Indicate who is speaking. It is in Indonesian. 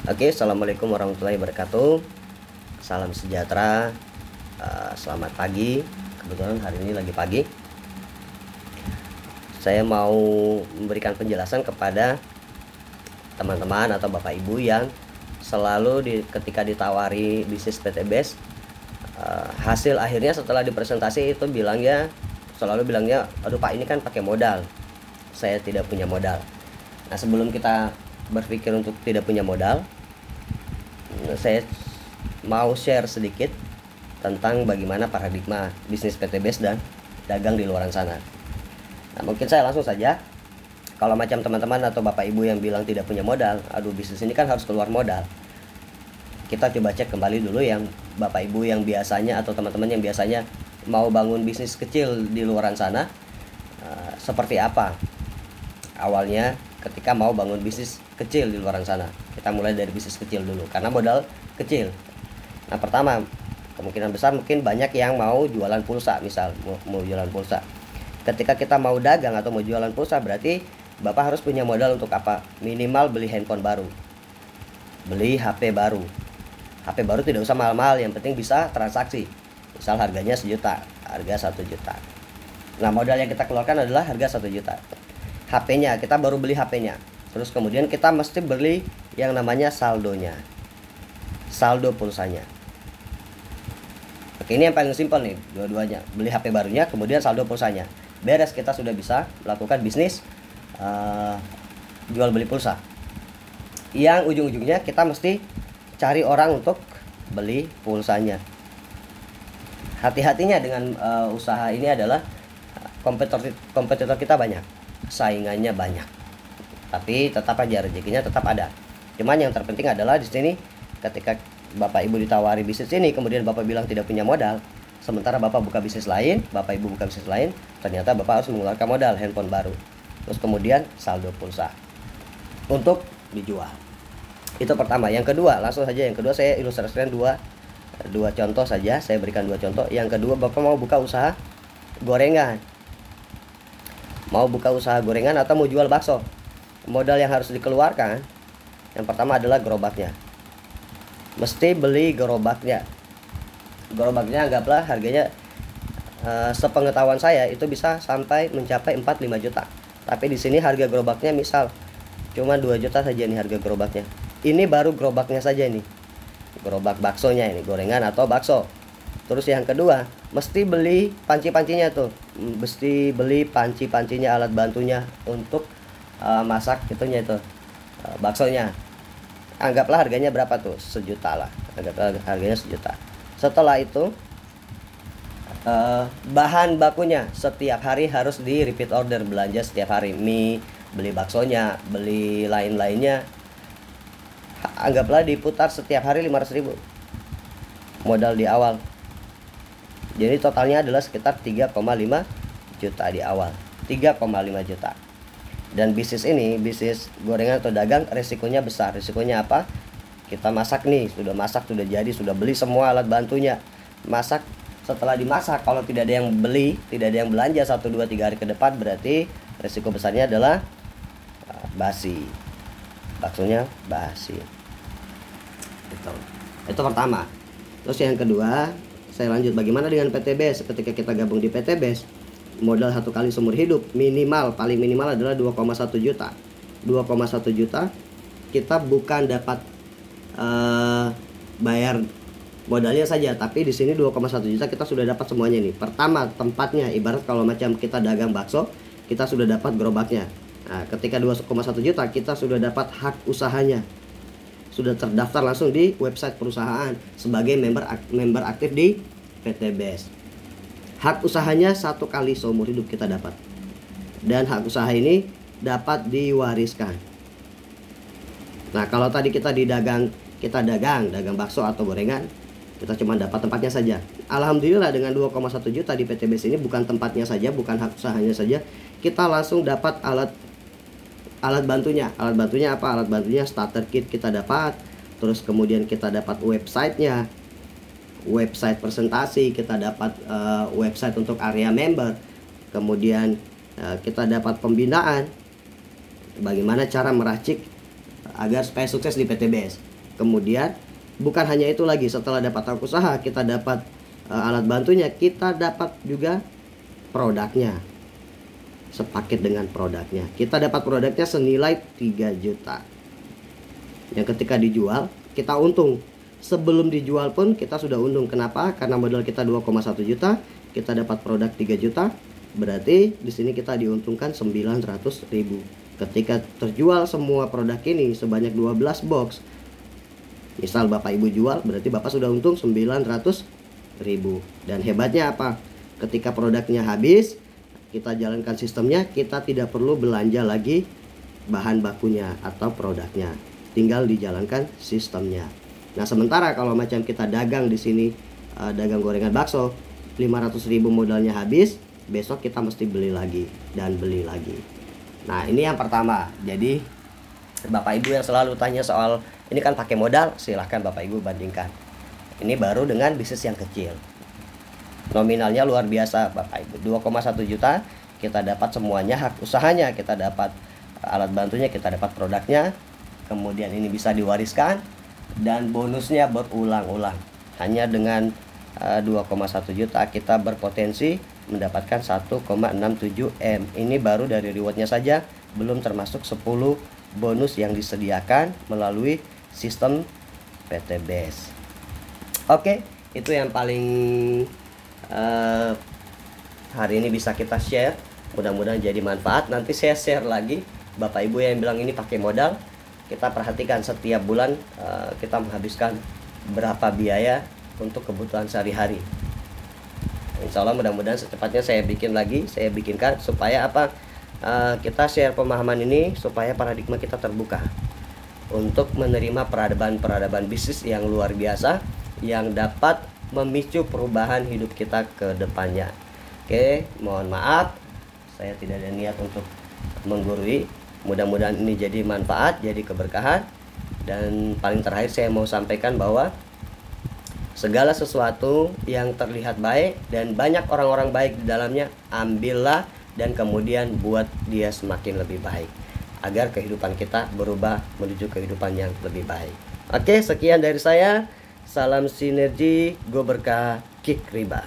Speaker 1: Oke, assalamualaikum warahmatullahi wabarakatuh. Salam sejahtera. Selamat pagi. Kebetulan hari ini lagi pagi. Saya mau memberikan penjelasan kepada teman-teman atau bapak ibu yang selalu ketika ditawari bisnis PTBS, hasil akhirnya setelah dipresentasi itu selalu bilangnya, aduh Pak, ini kan pakai modal, saya tidak punya modal. Nah, sebelum kita berpikir untuk tidak punya modal, saya mau share sedikit tentang bagaimana paradigma bisnis PTBS dan dagang di luar sana. Nah, mungkin saya langsung saja. Kalau macam teman-teman atau bapak ibu yang bilang tidak punya modal, aduh bisnis ini kan harus keluar modal. Kita coba cek kembali dulu yang bapak ibu yang biasanya atau teman-teman yang biasanya mau bangun bisnis kecil di luar sana, seperti apa awalnya ketika mau bangun bisnis kecil di luar sana. Kita mulai dari bisnis kecil dulu karena modal kecil. Nah, pertama, kemungkinan besar mungkin banyak yang mau jualan pulsa, misal mau jualan pulsa. Ketika kita mau dagang atau mau jualan pulsa, berarti Bapak harus punya modal untuk apa? Minimal beli handphone baru, beli HP baru. HP baru tidak usah mahal-mahal, yang penting bisa transaksi. Misal harganya 1 juta, harga 1 juta. Nah, modal yang kita keluarkan adalah harga 1 juta. HP-nya, kita baru beli HP-nya. Terus kemudian kita mesti beli yang namanya saldonya, saldo pulsanya. Oke, ini yang paling simpel nih, dua-duanya. Beli HP barunya, kemudian saldo pulsanya. Beres, kita sudah bisa melakukan bisnis jual beli pulsa. Yang ujung-ujungnya kita mesti cari orang untuk beli pulsanya. Hati-hatinya dengan usaha ini adalah kompetitor kita banyak, saingannya banyak. Tapi tetap aja rezekinya tetap ada. Cuman yang terpenting adalah di sini ketika Bapak Ibu ditawari bisnis ini, kemudian Bapak bilang tidak punya modal, sementara Bapak buka bisnis lain, Bapak Ibu buka bisnis lain, ternyata Bapak harus mengeluarkan modal handphone baru. Terus kemudian saldo pulsa untuk dijual. Itu pertama. Yang kedua, langsung saja yang kedua saya ilustrasikan dua contoh saja. Saya berikan 2 contoh. Yang kedua, Bapak mau buka usaha gorengan. Mau buka usaha gorengan atau mau jual bakso. Modal yang harus dikeluarkan, yang pertama adalah gerobaknya. Mesti beli gerobaknya. Gerobaknya anggaplah harganya, sepengetahuan saya itu bisa sampai mencapai 4-5 juta. Tapi di sini harga gerobaknya misal cuma 2 juta saja nih harga gerobaknya. Ini baru gerobaknya saja nih. Gerobak baksonya ini, gorengan atau bakso. Terus yang kedua, mesti beli panci-pancinya tuh. Mesti beli panci-pancinya, alat bantunya untuk masak itunya itu, baksonya. Anggaplah harganya berapa tuh? 1 juta lah. Anggaplah harganya 1 juta. Setelah itu bahan bakunya setiap hari harus di repeat order, belanja setiap hari. Mie, beli baksonya, beli lain-lainnya, anggaplah diputar setiap hari 500.000 modal di awal. Jadi totalnya adalah sekitar 3,5 juta di awal. 3,5 juta. Dan bisnis ini, bisnis gorengan atau dagang, resikonya besar. Resikonya apa? Kita masak nih, sudah masak, sudah jadi, sudah beli semua alat bantunya. Masak, setelah dimasak, kalau tidak ada yang beli, tidak ada yang belanja 1, 2, 3 hari ke depan, berarti resiko besarnya adalah basi. Baksonya basi. Itu pertama. Terus yang kedua, saya lanjut bagaimana dengan PTBS. Ketika kita gabung di PTBS, modal 1 kali seumur hidup minimal, paling minimal adalah 2,1 juta. 2,1 juta kita bukan dapat bayar modalnya saja, tapi di sini 2,1 juta kita sudah dapat semuanya nih. Pertama, tempatnya, ibarat kalau macam kita dagang bakso, kita sudah dapat gerobaknya. Nah, ketika 2,1 juta kita sudah dapat hak usahanya, sudah terdaftar langsung di website perusahaan sebagai member aktif di PTBS. Hak usahanya 1 kali seumur hidup kita dapat, dan hak usaha ini dapat diwariskan. Nah, kalau tadi kita dagang bakso atau gorengan, kita cuma dapat tempatnya saja. Alhamdulillah dengan 2,1 juta di PTBS ini bukan tempatnya saja, bukan hak usahanya saja, kita langsung dapat alat bantunya. Alat bantunya apa? Alat bantunya starter kit kita dapat. Terus kemudian kita dapat websitenya, website presentasi, kita dapat website untuk area member. Kemudian kita dapat pembinaan, bagaimana cara meracik agar supaya sukses di PTBS. Kemudian bukan hanya itu lagi, setelah dapat hak usaha, kita dapat alat bantunya, kita dapat juga produknya, sepaket dengan produknya. Kita dapat produknya senilai 3 juta. Yang ketika dijual kita untung. Sebelum dijual pun kita sudah untung. Kenapa? Karena modal kita 2,1 juta, kita dapat produk 3 juta. Berarti di sini kita diuntungkan 900.000. Ketika terjual semua produk ini sebanyak 12 box, misal Bapak Ibu jual, berarti Bapak sudah untung 900.000. Dan hebatnya apa? Ketika produknya habis, kita jalankan sistemnya, kita tidak perlu belanja lagi bahan bakunya atau produknya, tinggal dijalankan sistemnya. Nah, sementara kalau macam kita dagang di sini, dagang gorengan bakso, 500.000 modalnya habis, besok kita mesti beli lagi dan beli lagi. Nah, ini yang pertama. Jadi Bapak Ibu yang selalu tanya soal ini kan pakai modal, silahkan Bapak Ibu bandingkan. Ini baru dengan bisnis yang kecil. Nominalnya luar biasa Bapak Ibu, 2,1 juta, kita dapat semuanya, hak usahanya, kita dapat alat bantunya, kita dapat produknya. Kemudian ini bisa diwariskan dan bonusnya berulang-ulang. Hanya dengan 2,1 juta kita berpotensi mendapatkan 1,67 M. Ini baru dari rewardnya saja, belum termasuk 10 bonus yang disediakan melalui sistem PTBS. Oke, itu yang paling hari ini bisa kita share. Mudah-mudahan jadi manfaat. Nanti saya share lagi Bapak Ibu yang bilang ini pakai modal. Kita perhatikan setiap bulan kita menghabiskan berapa biaya untuk kebutuhan sehari-hari. Insya Allah mudah-mudahan secepatnya saya bikinkan supaya apa, kita share pemahaman ini supaya paradigma kita terbuka untuk menerima peradaban bisnis yang luar biasa yang dapat memicu perubahan hidup kita ke depannya. Oke, mohon maaf saya tidak ada niat untuk menggurui. Mudah-mudahan ini jadi manfaat, jadi keberkahan. Dan paling terakhir saya mau sampaikan bahwa segala sesuatu yang terlihat baik dan banyak orang-orang baik di dalamnya, ambillah dan kemudian buat dia semakin lebih baik agar kehidupan kita berubah menuju kehidupan yang lebih baik. Oke, sekian dari saya. Salam sinergi, go berkah, kick riba.